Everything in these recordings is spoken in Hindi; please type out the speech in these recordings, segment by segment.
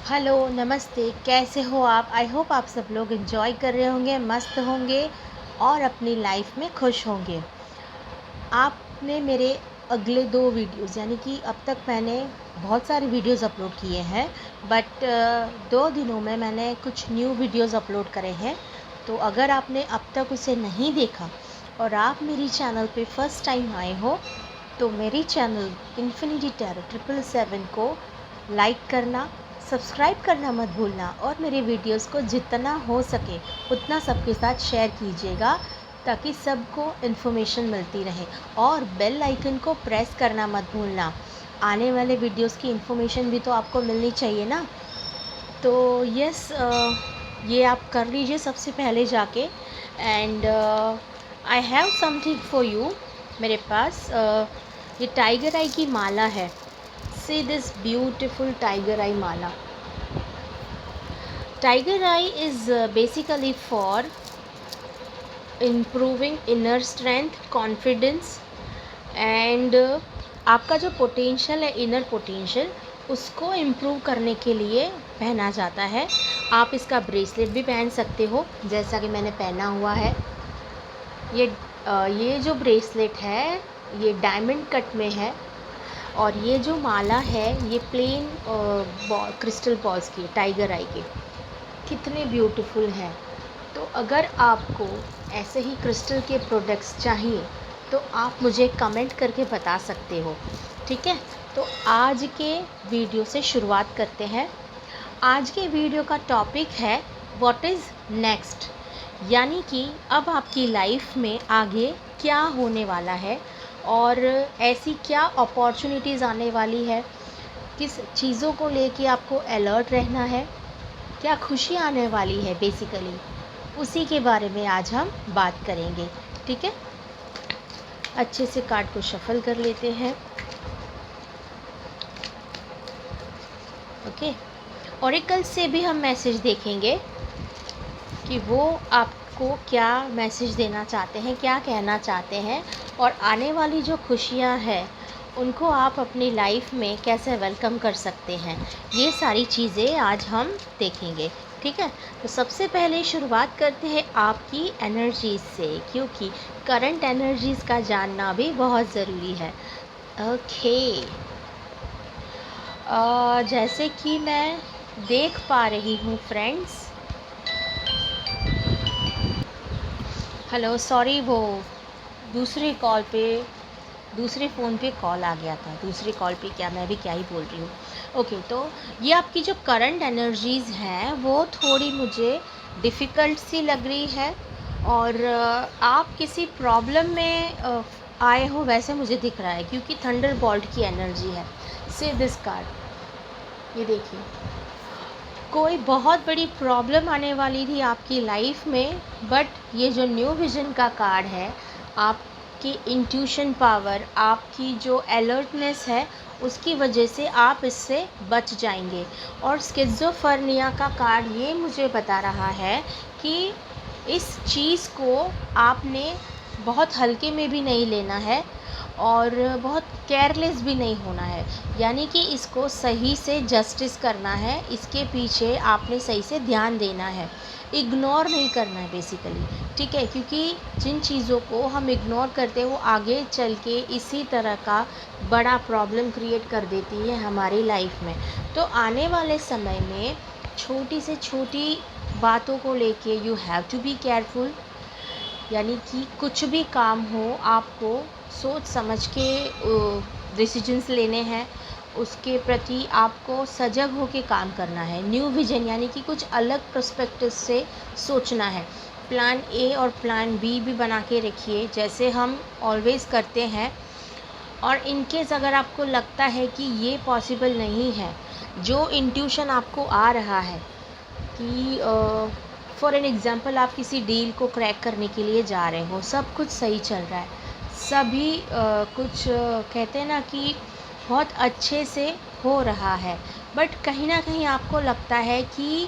हेलो, नमस्ते, कैसे हो आप? आई होप आप सब लोग एंजॉय कर रहे होंगे, मस्त होंगे और अपनी लाइफ में खुश होंगे। आपने मेरे अगले 2 वीडियोज़ यानी कि अब तक मैंने बहुत सारे वीडियोज़ अपलोड किए हैं, बट 2 दिनों में मैंने कुछ न्यू वीडियोज़ अपलोड करे हैं। तो अगर आपने अब तक उसे नहीं देखा और आप मेरी चैनल पे फर्स्ट टाइम आए हो, तो मेरी चैनल इन्फिनिटी टैरो 777 को लाइक करना, सब्सक्राइब करना मत भूलना और मेरे वीडियोस को जितना हो सके उतना सबके साथ शेयर कीजिएगा ताकि सबको इन्फॉर्मेशन मिलती रहे। और बेल आइकन को प्रेस करना मत भूलना। आने वाले वीडियोस की इन्फॉर्मेशन भी तो आपको मिलनी चाहिए ना। तो यस, ये आप कर लीजिए सबसे पहले जाके। And I have something for you. मेरे पास ये टाइगर आई की माला है। See this beautiful tiger I Mala. Tiger eye is basically for improving inner strength, confidence and आपका जो पोटेंशियल है, इनर पोटेंशियल, उसको इम्प्रूव करने के लिए पहना जाता है। आप इसका ब्रेसलेट भी पहन सकते हो जैसा कि मैंने पहना हुआ है। ये जो ब्रेसलेट है ये डायमंड कट में है और ये जो माला है ये प्लेन क्रिस्टल बॉल्स की, टाइगर आई के। कितने ब्यूटीफुल हैं। तो अगर आपको ऐसे ही क्रिस्टल के प्रोडक्ट्स चाहिए तो आप मुझे कमेंट करके बता सकते हो, ठीक है। तो आज के वीडियो से शुरुआत करते हैं। आज के वीडियो का टॉपिक है व्हाट इज़ नेक्स्ट, यानी कि अब आपकी लाइफ में आगे क्या होने वाला है और ऐसी क्या अपॉर्चुनिटीज़ आने वाली है, किस चीज़ों को लेके आपको अलर्ट रहना है, क्या खुशी आने वाली है, बेसिकली उसी के बारे में आज हम बात करेंगे, ठीक है। अच्छे से कार्ड को शफल कर लेते हैं। ओके, ओरेकल से भी हम मैसेज देखेंगे कि वो आपको क्या मैसेज देना चाहते हैं, क्या कहना चाहते हैं और आने वाली जो खुशियां हैं उनको आप अपनी लाइफ में कैसे वेलकम कर सकते हैं। ये सारी चीज़ें आज हम देखेंगे, ठीक है। तो सबसे पहले शुरुआत करते हैं आपकी एनर्जीज से, क्योंकि करंट एनर्जीज़ का जानना भी बहुत ज़रूरी है। ओके, जैसे कि मैं देख पा रही हूँ फ्रेंड्स। हेलो, सॉरी, वो दूसरे कॉल पे, दूसरे फ़ोन पे कॉल आ गया था। दूसरे कॉल पे क्या, मैं भी क्या ही बोल रही हूँ। ओके, तो ये आपकी जो करंट एनर्जीज़ हैं वो थोड़ी मुझे डिफ़िकल्ट सी लग रही है और आप किसी प्रॉब्लम में आए हो वैसे मुझे दिख रहा है, क्योंकि थंडरबोल्ट की एनर्जी है। से दिस कार्ड, ये देखिए, कोई बहुत बड़ी प्रॉब्लम आने वाली थी आपकी लाइफ में, बट ये जो न्यू विज़न का कार्ड है, आपकी इंट्यूशन पावर, आपकी जो अलर्टनेस है, उसकी वजह से आप इससे बच जाएंगे। और स्किज़ोफ्रेनिया का कार्ड ये मुझे बता रहा है कि इस चीज़ को आपने बहुत हल्के में भी नहीं लेना है और बहुत केयरलेस भी नहीं होना है, यानी कि इसको सही से जस्टिस करना है, इसके पीछे आपने सही से ध्यान देना है, इग्नोर नहीं करना है बेसिकली, ठीक है। क्योंकि जिन चीज़ों को हम इग्नोर करते हैं वो आगे चल के इसी तरह का बड़ा प्रॉब्लम क्रिएट कर देती है हमारी लाइफ में। तो आने वाले समय में छोटी से छोटी बातों को लेके you have to be careful, यानी कि कुछ भी काम हो आपको सोच समझ के डिसीजंस लेने हैं, उसके प्रति आपको सजग होकर काम करना है। न्यू विजन यानी कि कुछ अलग पर्सपेक्टिव से सोचना है। प्लान ए और प्लान बी भी बना के रखिए जैसे हम ऑलवेज़ करते हैं। और इनकेस अगर आपको लगता है कि ये पॉसिबल नहीं है, जो इंट्यूशन आपको आ रहा है कि फॉर एन एग्ज़ाम्पल आप किसी डील को क्रैक करने के लिए जा रहे हो, सब कुछ सही चल रहा है, सभी कुछ कहते हैं ना कि बहुत अच्छे से हो रहा है, बट कहीं ना कहीं आपको लगता है कि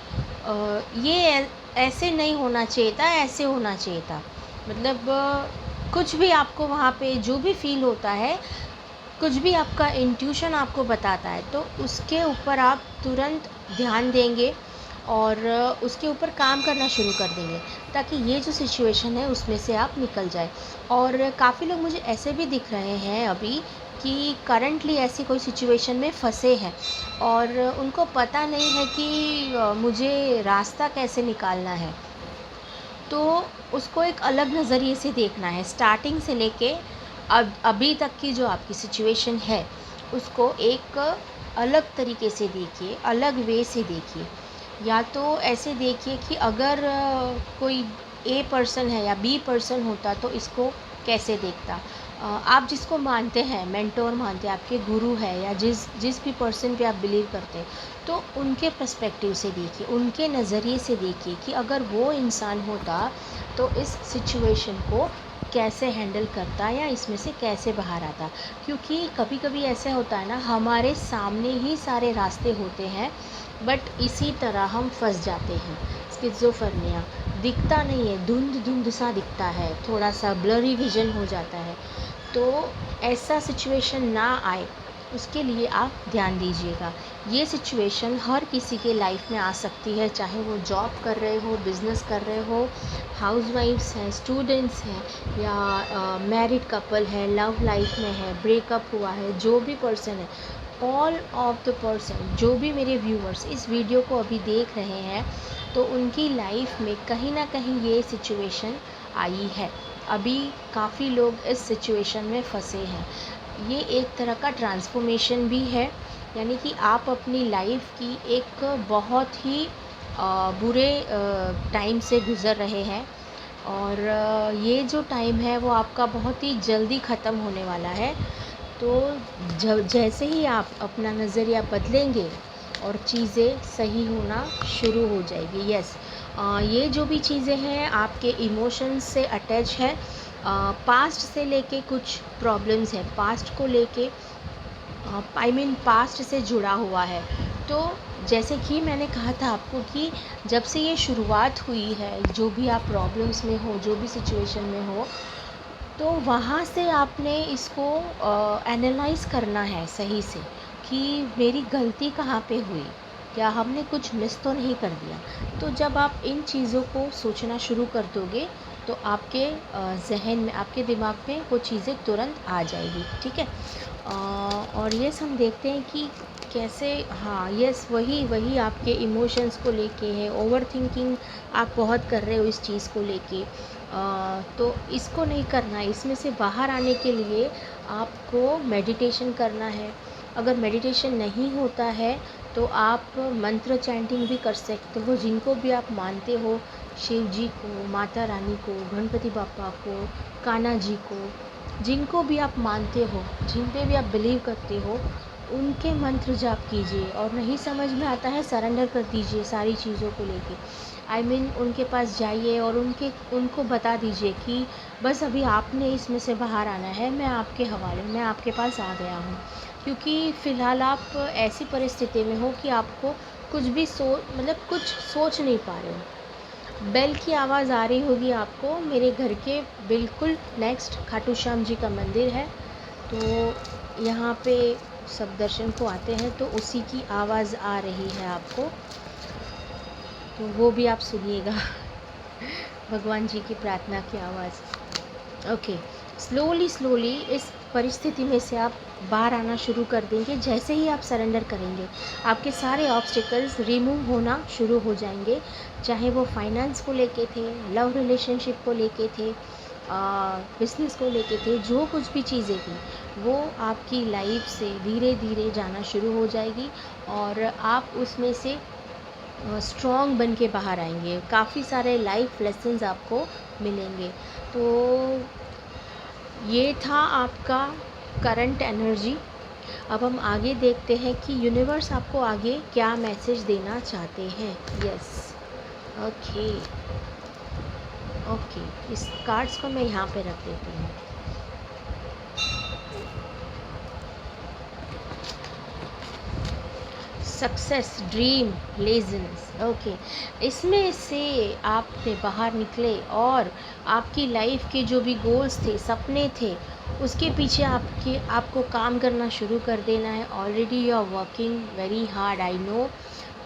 ये ऐसे नहीं होना चाहिए था, ऐसे होना चाहिए था। मतलब कुछ भी आपको वहाँ पे जो भी फील होता है, कुछ भी आपका इंट्यूशन आपको बताता है तो उसके ऊपर आप तुरंत ध्यान देंगे और उसके ऊपर काम करना शुरू कर देंगे, ताकि ये जो सिचुएशन है उसमें से आप निकल जाए। और काफ़ी लोग मुझे ऐसे भी दिख रहे हैं अभी कि करंटली ऐसी कोई सिचुएशन में फंसे हैं और उनको पता नहीं है कि मुझे रास्ता कैसे निकालना है। तो उसको एक अलग नज़रिए से देखना है, स्टार्टिंग से लेके अब अभी तक की जो आपकी सिचुएशन है उसको एक अलग तरीके से देखिए, अलग वे से देखिए। या तो ऐसे देखिए कि अगर कोई ए पर्सन है या बी पर्सन होता तो इसको कैसे देखता। आप जिसको मानते हैं, मेंटोर मानते हैं, आपके गुरु है या जिस जिस भी पर्सन पे आप बिलीव करते हैं, तो उनके पर्सपेक्टिव से देखिए, उनके नज़रिए से देखिए कि अगर वो इंसान होता तो इस सिचुएशन को कैसे हैंडल करता या इसमें से कैसे बाहर आता। क्योंकि कभी कभी ऐसा होता है ना, हमारे सामने ही सारे रास्ते होते हैं बट इसी तरह हम फंस जाते हैं। स्किज़ोफ्रेनिया दिखता नहीं है, धुंध धुंध सा दिखता है, थोड़ा सा ब्लरी विजन हो जाता है। तो ऐसा सिचुएशन ना आए उसके लिए आप ध्यान दीजिएगा। ये सिचुएशन हर किसी के लाइफ में आ सकती है, चाहे वो जॉब कर रहे हो, बिज़नेस कर रहे हो, हाउसवाइफ्स हैं, स्टूडेंट्स हैं या मैरिड कपल है, लव लाइफ में है, ब्रेकअप हुआ है, जो भी पर्सन है, ऑल ऑफ द पर्सन, जो भी मेरे व्यूअर्स इस वीडियो को अभी देख रहे हैं, तो उनकी लाइफ में कहीं ना कहीं ये सिचुएशन आई है। अभी काफ़ी लोग इस सिचुएशन में फंसे हैं। ये एक तरह का ट्रांसफॉर्मेशन भी है, यानी कि आप अपनी लाइफ की एक बहुत ही बुरे टाइम से गुज़र रहे हैं और ये जो टाइम है वो आपका बहुत ही जल्दी ख़त्म होने वाला है। तो जैसे ही आप अपना नज़रिया बदलेंगे और चीज़ें सही होना शुरू हो जाएगी। यस, ये जो भी चीज़ें हैं आपके इमोशंस से अटैच है, पास्ट से लेके कुछ प्रॉब्लम्स हैं, पास्ट को लेके पास्ट से जुड़ा हुआ है। तो जैसे कि मैंने कहा था आपको कि जब से ये शुरुआत हुई है, जो भी आप प्रॉब्लम्स में हो, जो भी सिचुएशन में हो, तो वहाँ से आपने इसको एनालाइज़ करना है सही से कि मेरी गलती कहाँ पे हुई, क्या हमने कुछ मिस तो नहीं कर दिया। तो जब आप इन चीज़ों को सोचना शुरू कर दोगे तो आपके ज़हन में, आपके दिमाग में वो चीज़ें तुरंत आ जाएगी। ठीक है। और यस, हम देखते हैं कि कैसे, हाँ यस, वही वही आपके इमोशंस को लेके है, ओवर थिंकिंग आप बहुत कर रहे हो इस चीज़ को लेके। तो इसको नहीं करना है। इसमें से बाहर आने के लिए आपको मेडिटेशन करना है। अगर मेडिटेशन नहीं होता है तो आप मंत्र चैंटिंग भी कर सकते हो, जिनको भी आप मानते हो, शिव जी को, माता रानी को, गणपति बापा को, कान्हा जी को, जिनको भी आप मानते हो, जिन पे भी आप बिलीव करते हो, उनके मंत्र जाप कीजिए। और नहीं समझ में आता है, सरेंडर कर दीजिए सारी चीज़ों को लेके। उनके पास जाइए और उनको बता दीजिए कि बस अभी आपने इसमें से बाहर आना है, मैं आपके हवाले, मैं आपके पास आ गया हूँ। क्योंकि फ़िलहाल आप ऐसी परिस्थिति में हो कि आपको कुछ भी कुछ सोच नहीं पा रहे हो। बेल की आवाज़ आ रही होगी आपको, मेरे घर के बिल्कुल नेक्स्ट खाटू श्याम जी का मंदिर है, तो यहाँ पे सब दर्शन को आते हैं, तो उसी की आवाज़ आ रही है आपको, तो वो भी आप सुनिएगा। भगवान जी की प्रार्थना की आवाज़। ओके, स्लोली इस परिस्थिति में से आप बाहर आना शुरू कर देंगे। जैसे ही आप सरेंडर करेंगे, आपके सारे ऑब्स्टिकल्स रिमूव होना शुरू हो जाएंगे, चाहे वो फाइनेंस को लेके थे, लव रिलेशनशिप को लेके थे, बिजनेस को लेके थे, जो कुछ भी चीज़ें थी वो आपकी लाइफ से धीरे धीरे जाना शुरू हो जाएगी और आप उसमें से स्ट्रॉन्ग बन के बाहर आएंगे। काफ़ी सारे लाइफ लेसन्स आपको मिलेंगे। तो ये था आपका करंट एनर्जी। अब हम आगे देखते हैं कि यूनिवर्स आपको आगे क्या मैसेज देना चाहते हैं। यस, ओके ओके, इस कार्ड्स को मैं यहाँ पे रख देती हूँ। Success, dream, लेज़न्स। ओके, इसमें से आपने बाहर निकले और आपकी लाइफ के जो भी गोल्स थे, सपने थे, उसके पीछे आपको काम करना शुरू कर देना है। Already you are working very hard, I know.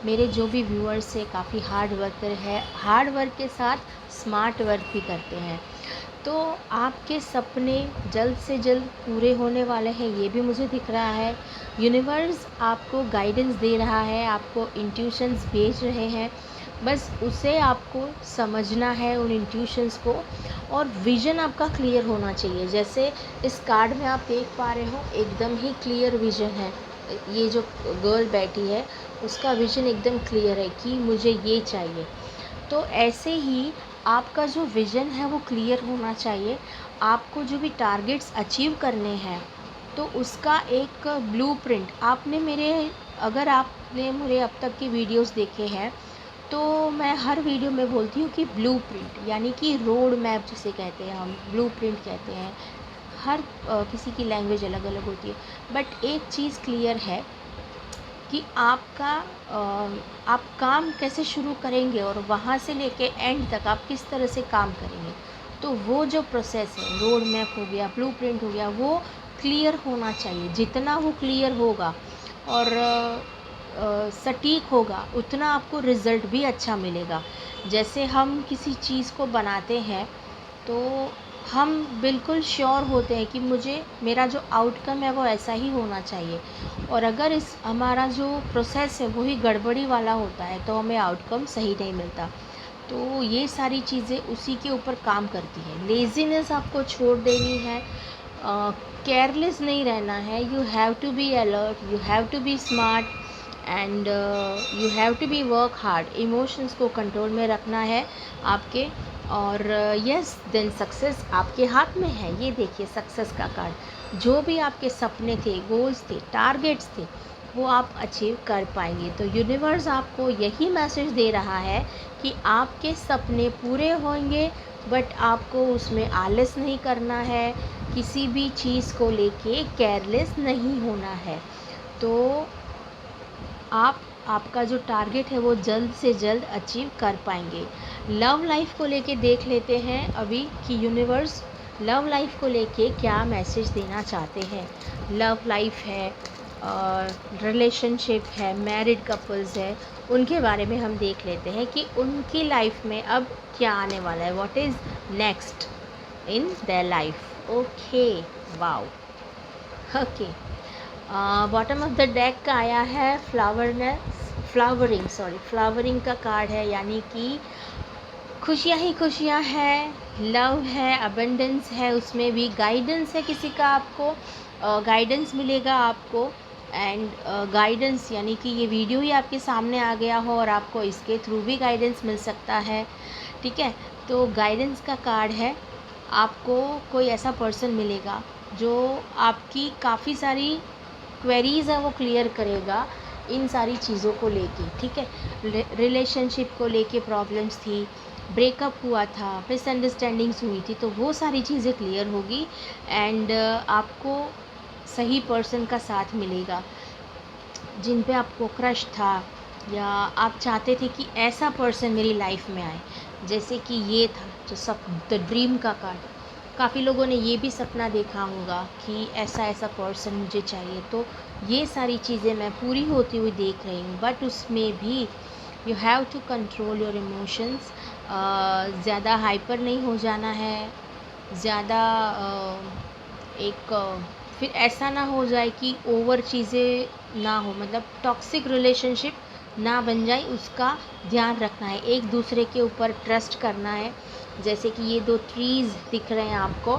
मेरे जो भी व्यूअर्स है काफ़ी हार्ड वर्कर है, हार्ड वर्क के साथ स्मार्ट वर्क भी करते हैं। तो आपके सपने जल्द से जल्द पूरे होने वाले हैं, ये भी मुझे दिख रहा है। यूनिवर्स आपको गाइडेंस दे रहा है, आपको इंट्यूशंस भेज रहे हैं, बस उसे आपको समझना है उन इंट्यूशंस को। और विज़न आपका क्लियर होना चाहिए। जैसे इस कार्ड में आप देख पा रहे हो, एकदम ही क्लियर विज़न है। ये जो गर्ल बैठी है उसका विज़न एकदम क्लियर है कि मुझे ये चाहिए। तो ऐसे ही आपका जो विज़न है वो क्लियर होना चाहिए। आपको जो भी टारगेट्स अचीव करने हैं तो उसका एक ब्लूप्रिंट आपने अगर आपने मेरे अब तक की वीडियोस देखे हैं तो मैं हर वीडियो में बोलती हूँ कि ब्लूप्रिंट यानी कि रोड मैप जिसे कहते हैं, हम ब्लूप्रिंट कहते हैं। हर किसी की लैंग्वेज अलग अलग होती है, बट एक चीज़ क्लियर है कि आप काम कैसे शुरू करेंगे और वहाँ से लेके एंड तक आप किस तरह से काम करेंगे। तो वो जो प्रोसेस है, रोड मैप हो गया, ब्लूप्रिंट हो गया, वो क्लियर होना चाहिए। जितना वो क्लियर होगा और सटीक होगा उतना आपको रिज़ल्ट भी अच्छा मिलेगा। जैसे हम किसी चीज़ को बनाते हैं तो हम बिल्कुल श्योर होते हैं कि मेरा जो आउटकम है वो ऐसा ही होना चाहिए। और अगर हमारा जो प्रोसेस है वो ही गड़बड़ी वाला होता है तो हमें आउटकम सही नहीं मिलता। तो ये सारी चीज़ें उसी के ऊपर काम करती है। लेज़ीनेस आपको छोड़ देनी है, केयरलेस नहीं रहना है। You have to be alert, you have to be smart and you have to be work hard. Emotions को कंट्रोल में रखना है आपके। और यस देन सक्सेस आपके हाथ में है। ये देखिए सक्सेस का कार्ड। जो भी आपके सपने थे, गोल्स थे, टारगेट्स थे, वो आप अचीव कर पाएंगे। तो यूनिवर्स आपको यही मैसेज दे रहा है कि आपके सपने पूरे होंगे, बट आपको उसमें आलस नहीं करना है, किसी भी चीज़ को लेके केयरलेस नहीं होना है। तो आपका जो टारगेट है वो जल्द से जल्द अचीव कर पाएंगे। लव लाइफ को लेके देख लेते हैं अभी कि यूनिवर्स लव लाइफ को लेके क्या मैसेज देना चाहते हैं। लव लाइफ है, रिलेशनशिप है, मैरिड कपल्स है, उनके बारे में हम देख लेते हैं कि उनकी लाइफ में अब क्या आने वाला है, what is next in their life. Okay, wow, okay. Bottom of the deck का आया है फ्लावरिंग का कार्ड है, यानी कि खुशियाँ ही खुशियाँ हैं, लव है, अबंडेंस है, उसमें भी गाइडेंस है। किसी का आपको गाइडेंस मिलेगा आपको। एंड गाइडेंस यानी कि ये वीडियो ही आपके सामने आ गया हो और आपको इसके थ्रू भी गाइडेंस मिल सकता है। ठीक है, तो गाइडेंस का कार्ड है। आपको कोई ऐसा पर्सन मिलेगा जो आपकी काफ़ी सारी क्वेरीज़ हैं वो क्लियर करेगा इन सारी चीज़ों को लेके। ठीक है, रिलेशनशिप को लेके प्रॉब्लम्स थी, ब्रेकअप हुआ था, मिसअंडरस्टैंडिंग्स हुई थी, तो वो सारी चीज़ें क्लियर होगी। एंड आपको सही पर्सन का साथ मिलेगा। जिन पे आपको क्रश था या आप चाहते थे कि ऐसा पर्सन मेरी लाइफ में आए, जैसे कि ये था जो द ड्रीम का कार्ड। काफ़ी लोगों ने ये भी सपना देखा होगा कि ऐसा ऐसा पर्सन मुझे चाहिए। तो ये सारी चीज़ें मैं पूरी होती हुई देख रही हूँ, बट उसमें भी you have to control your emotions. ज़्यादा हाइपर नहीं हो जाना है, ज़्यादा फिर ऐसा ना हो जाए कि ओवर चीज़ें ना हो, मतलब टॉक्सिक रिलेशनशिप ना बन जाए, उसका ध्यान रखना है। एक दूसरे के ऊपर ट्रस्ट करना है। जैसे कि ये दो ट्रीज़ दिख रहे हैं आपको,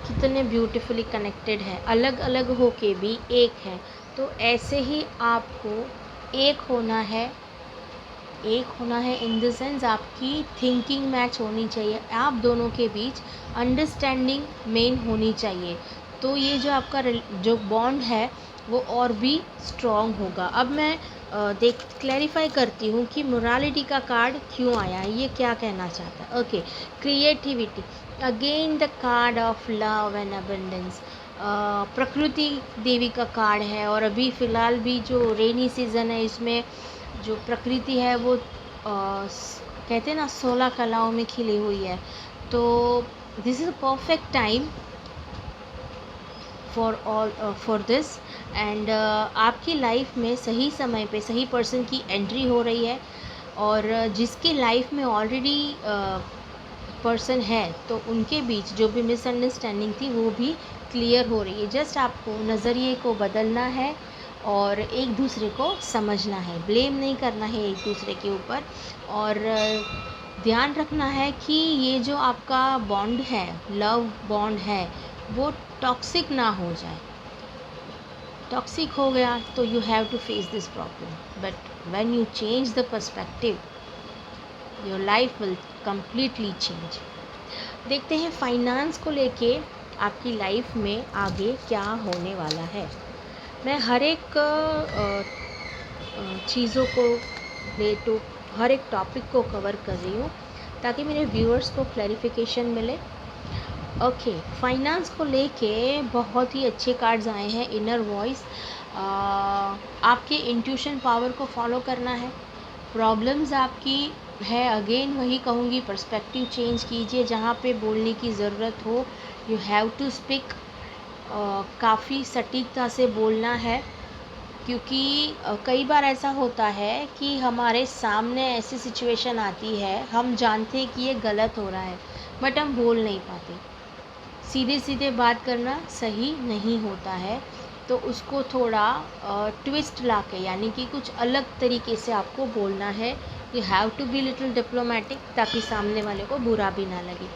कितने ब्यूटीफुली कनेक्टेड हैं, अलग अलग हो के भी एक हैं। तो ऐसे ही आपको एक होना है। इन द सेंस आपकी थिंकिंग मैच होनी चाहिए, आप दोनों के बीच अंडरस्टैंडिंग मेन होनी चाहिए। तो ये जो आपका जो बॉन्ड है वो और भी स्ट्रॉन्ग होगा। अब मैं क्लैरिफाई करती हूँ कि मोरालिटी का कार्ड क्यों आया है, ये क्या कहना चाहता है। Okay, creativity, again the card of love and abundance. प्रकृति देवी का कार्ड है और अभी फ़िलहाल भी जो रेनी सीज़न है इसमें जो प्रकृति है वो कहते हैं ना 16 कलाओं में खिली हुई है। तो this is a perfect time for this and आपकी लाइफ में सही समय पे सही पर्सन की एंट्री हो रही है, और जिसकी लाइफ में ऑलरेडी पर्सन है तो उनके बीच जो भी मिसअंडरस्टैंडिंग थी वो भी क्लियर हो रही है। जस्ट आपको नज़रिए को बदलना है और एक दूसरे को समझना है, ब्लेम नहीं करना है एक दूसरे के ऊपर। और ध्यान रखना है कि ये जो आपका बॉन्ड है, लव बॉन्ड है, वो टॉक्सिक ना हो जाए। टॉक्सिक हो गया तो you have to face this problem, but when you change the perspective your life will completely change. देखते हैं फाइनेंस को लेके आपकी लाइफ में आगे क्या होने वाला है। मैं हर एक चीज़ों को हर एक टॉपिक को कवर कर रही हूँ ताकि मेरे व्यूअर्स को क्लैरिफिकेशन मिले। ओके, फाइनेंस को लेके बहुत ही अच्छे कार्ड्स आए हैं। इनर वॉइस, आपके इंट्यूशन पावर को फॉलो करना है। प्रॉब्लम्स आपकी है, अगेन वही कहूँगी, पर्सपेक्टिव चेंज कीजिए। जहाँ पे बोलने की ज़रूरत हो यू हैव टू स्पीक, काफ़ी सटीकता से बोलना है, क्योंकि कई बार ऐसा होता है कि हमारे सामने ऐसी सिचुएशन आती है, हम जानते हैं कि ये गलत हो रहा है बट हम बोल नहीं पाते। सीधे सीधे बात करना सही नहीं होता है, तो उसको थोड़ा ट्विस्ट लाके, यानी कि कुछ अलग तरीके से आपको बोलना है। You have to be little diplomatic ताकि सामने वाले को बुरा भी ना लगे,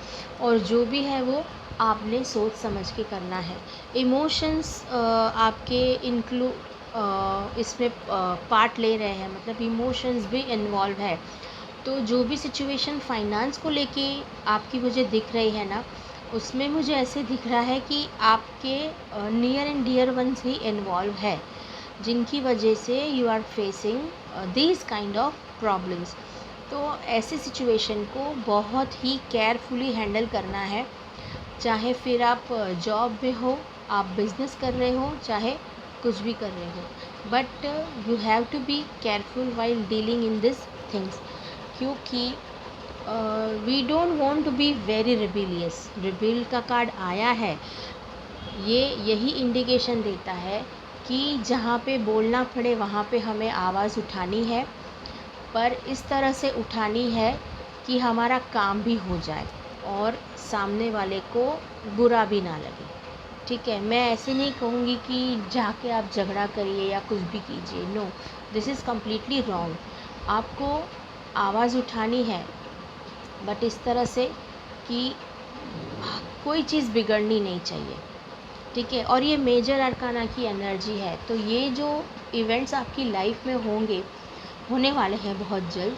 और जो भी है वो आपने सोच समझ के करना है। इमोशंस आपके इसमें पार्ट ले रहे हैं, मतलब इमोशंस भी इन्वॉल्व है। तो जो भी सिचुएशन फाइनेंस को लेके आपकी मुझे दिख रही है ना, उसमें मुझे ऐसे दिख रहा है कि आपके नियर एंड डियर वंस ही इन्वॉल्व है, जिनकी वजह से you are facing these kind of problems. तो ऐसे सिचुएशन को बहुत ही केयरफुली हैंडल करना है। चाहे फिर आप जॉब में हो, आप बिज़नेस कर रहे हो, चाहे कुछ भी कर रहे हो, but you have to be careful while dealing in this things, क्योंकि we don't want to be very rebellious. Rebel का कार्ड आया है, ये यही इंडिकेशन देता है कि जहाँ पे बोलना पड़े वहाँ पे हमें आवाज़ उठानी है, पर इस तरह से उठानी है कि हमारा काम भी हो जाए और सामने वाले को बुरा भी ना लगे। ठीक है, मैं ऐसे नहीं कहूँगी कि जाके आप झगड़ा करिए या कुछ भी कीजिए, no, this is completely wrong. आपको आवाज़ उठानी है, बट इस तरह से कि कोई चीज़ बिगड़नी नहीं चाहिए। ठीक है, और ये मेजर अरकाना की एनर्जी है, तो ये जो इवेंट्स आपकी लाइफ में होने वाले हैं बहुत जल्द,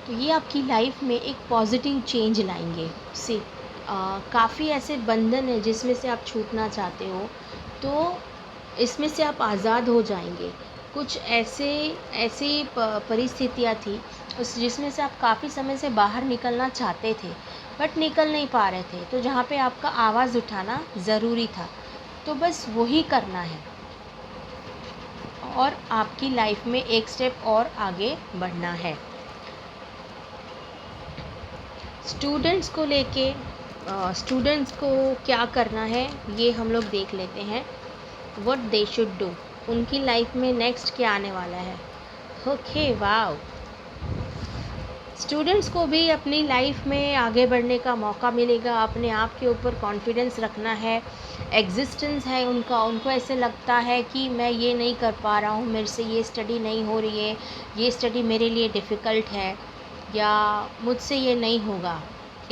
तो ये आपकी लाइफ में एक पॉजिटिव चेंज लाएंगे। सी काफ़ी ऐसे बंधन है जिसमें से आप छूटना चाहते हो, तो इसमें से आप आज़ाद हो जाएंगे। कुछ ऐसी परिस्थितियाँ थी जिसमें से आप काफ़ी समय से बाहर निकलना चाहते थे बट निकल नहीं पा रहे थे, तो जहाँ पे आपका आवाज़ उठाना ज़रूरी था, तो बस वही करना है और आपकी लाइफ में एक स्टेप और आगे बढ़ना है। स्टूडेंट्स को लेके स्टूडेंट्स को क्या करना है ये हम लोग देख लेते हैं। व्हाट दे शुड डू, उनकी लाइफ में नेक्स्ट क्या आने वाला है। ओके, वाओ, स्टूडेंट्स को भी अपनी लाइफ में आगे बढ़ने का मौका मिलेगा। अपने आप के ऊपर कॉन्फिडेंस रखना है, एग्जिस्टेंस है उनका, उनको ऐसे लगता है कि मैं ये नहीं कर पा रहा हूँ, मेरे से ये स्टडी नहीं हो रही है, ये स्टडी मेरे लिए डिफ़िकल्ट है, या मुझसे ये नहीं होगा।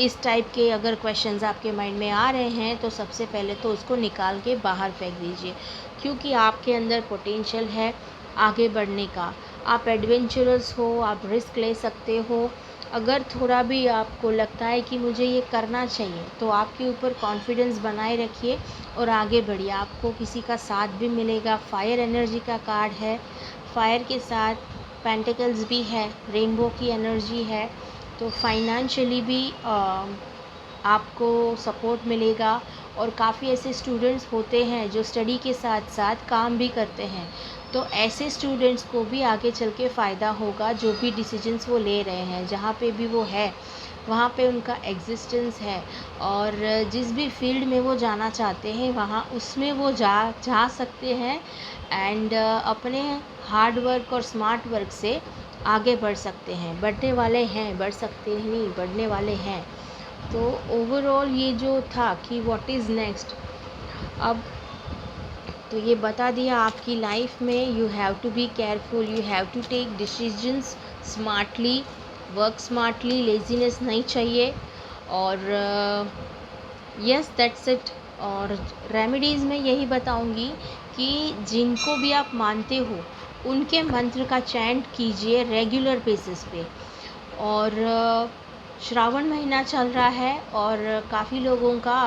इस टाइप के अगर क्वेश्चंस आपके माइंड में आ रहे हैं तो सबसे पहले तो उसको निकाल के बाहर फेंक दीजिए, क्योंकि आपके अंदर पोटेंशियल है आगे बढ़ने का। आप एडवेंचरस हो, आप रिस्क ले सकते हो। अगर थोड़ा भी आपको लगता है कि मुझे ये करना चाहिए, तो आपके ऊपर कॉन्फिडेंस बनाए रखिए और आगे बढ़िए। आपको किसी का साथ भी मिलेगा। फायर एनर्जी का कार्ड है, फायर के साथ पेंटिकल्स भी है, रेनबो की एनर्जी है, तो फाइनेंशियली भी आपको सपोर्ट मिलेगा। और काफ़ी ऐसे स्टूडेंट्स होते हैं जो स्टडी के साथ साथ काम भी करते हैं, तो ऐसे स्टूडेंट्स को भी आगे चल के फ़ायदा होगा, जो भी डिसीजंस वो ले रहे हैं, जहाँ पे भी वो है वहाँ पे उनका एग्जिस्टेंस है, और जिस भी फील्ड में वो जाना चाहते हैं वहाँ उसमें वो जा सकते हैं, एंड अपने हार्ड वर्क और स्मार्ट वर्क से आगे बढ़ सकते हैं, बढ़ने वाले हैं, बढ़ सकते हैं नहीं, बढ़ने वाले हैं। तो ओवरऑल ये जो था कि व्हाट इज़ नेक्स्ट, अब तो ये बता दिया आपकी लाइफ में you have to be careful, you have to take decisions smartly, work smartly, laziness नहीं चाहिए। और यस दैट्स इट। और रेमेडीज़ में यही बताऊंगी कि जिनको भी आप मानते हो उनके मंत्र का चैंट कीजिए रेगुलर बेसिस पे। और श्रावण महीना चल रहा है और काफ़ी लोगों का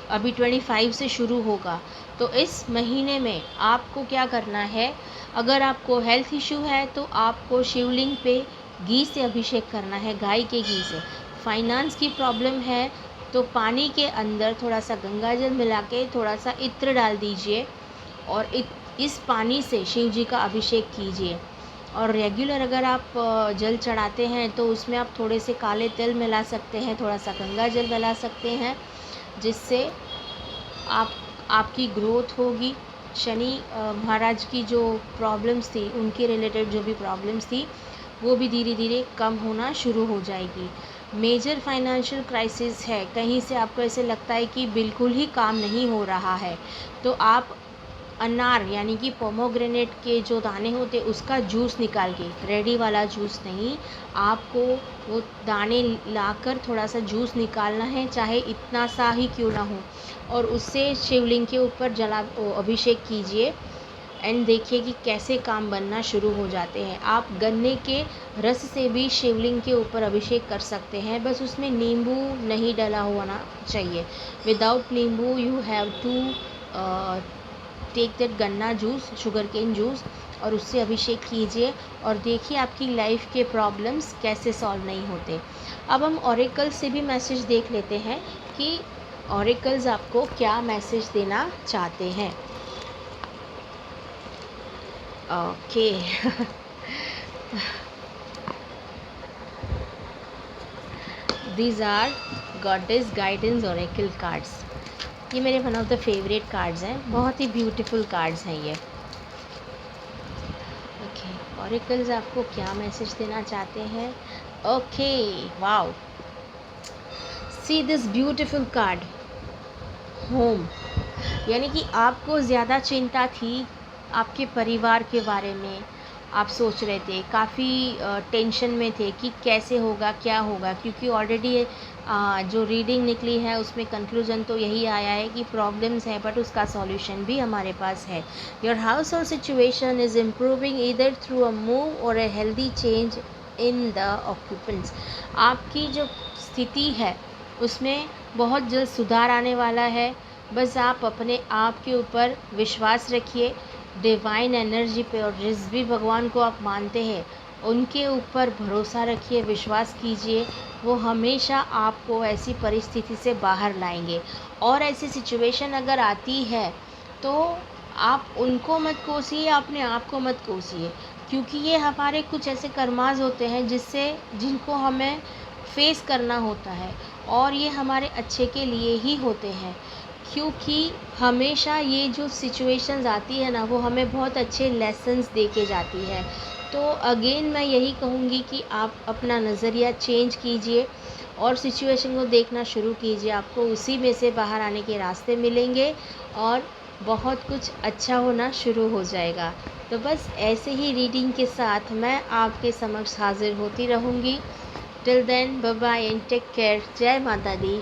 अभी 25 से शुरू होगा। तो इस महीने में आपको क्या करना है, अगर आपको हेल्थ इशू है तो आपको शिवलिंग पे घी से अभिषेक करना है, गाय के घी से। फाइनेंस की प्रॉब्लम है तो पानी के अंदर थोड़ा सा गंगा जल मिला के थोड़ा सा इत्र डाल दीजिए और इस पानी से शिव जी का अभिषेक कीजिए। और रेगुलर अगर आप जल चढ़ाते हैं तो उसमें आप थोड़े से काले तिल मिला सकते हैं, थोड़ा सा गंगा जल मिला सकते हैं, जिससे आपकी ग्रोथ होगी। शनि महाराज की जो प्रॉब्लम्स थी, उनके रिलेटेड जो भी प्रॉब्लम्स थी वो भी धीरे धीरे कम होना शुरू हो जाएगी। मेजर फाइनेंशियल क्राइसिस है, कहीं से आपको ऐसे लगता है कि बिल्कुल ही काम नहीं हो रहा है, तो आप अनार यानी कि पोमोग्रेनेट के जो दाने होते उसका जूस निकाल के, रेडी वाला जूस नहीं, आपको वो दाने लाकर थोड़ा सा जूस निकालना है, चाहे इतना सा ही क्यों ना हो, और उससे शिवलिंग के ऊपर अभिषेक कीजिए एंड देखिए कि कैसे काम बनना शुरू हो जाते हैं। आप गन्ने के रस से भी शिवलिंग के ऊपर अभिषेक कर सकते हैं, बस उसमें नींबू नहीं डला होना चाहिए। विदाउट नींबू you have to take that गन्ना जूस, शुगर केन जूस, और उससे अभिषेक कीजिए और देखिए आपकी लाइफ के प्रॉब्लम्स कैसे सॉल्व नहीं होते। अब हम ऑरेकल से भी मैसेज देख लेते हैं कि ऑरेकल्स आपको क्या मैसेज देना चाहते हैं। Okay these are goddess guidance oracle cards. ये मेरे one of the favourite cards हैं, बहुत ही ब्यूटीफुल कार्ड्स हैं ये। ओके, ऑरेकल्स आपको क्या मैसेज देना चाहते हैं। Okay, wow, see this beautiful card, home. यानी कि आपको ज़्यादा चिंता थी आपके परिवार के बारे में, आप सोच रहे थे, काफ़ी टेंशन में थे कि कैसे होगा, क्या होगा, क्योंकि ऑलरेडी जो रीडिंग निकली है उसमें कंक्लूजन तो यही आया है कि प्रॉब्लम्स है बट उसका सॉल्यूशन भी हमारे पास है। Your household situation is improving either through a move or a healthy change in the occupants. आपकी जो स्थिति है उसमें बहुत जल्द सुधार आने वाला है। बस आप अपने आप के ऊपर विश्वास रखिए, डिवाइन एनर्जी पे, और जिस भी भगवान को आप मानते हैं उनके ऊपर भरोसा रखिए, विश्वास कीजिए, वो हमेशा आपको ऐसी परिस्थिति से बाहर लाएंगे। और ऐसी सिचुएशन अगर आती है तो आप उनको मत कोसिए, अपने आप को मत कोसिए, क्योंकि ये हमारे कुछ ऐसे कर्माज होते हैं जिनको हमें फेस करना होता है, और ये हमारे अच्छे के लिए ही होते हैं, क्योंकि हमेशा ये जो सिचुएशंस आती है ना वो हमें बहुत अच्छे लेसन्स दे के जाती है। तो अगेन मैं यही कहूँगी कि आप अपना नज़रिया चेंज कीजिए और सिचुएशन को देखना शुरू कीजिए, आपको उसी में से बाहर आने के रास्ते मिलेंगे और बहुत कुछ अच्छा होना शुरू हो जाएगा। तो बस ऐसे ही रीडिंग के साथ मैं आपके समक्ष हाजिर होती रहूँगी। Till then, bye bye and take care. जय माता दी।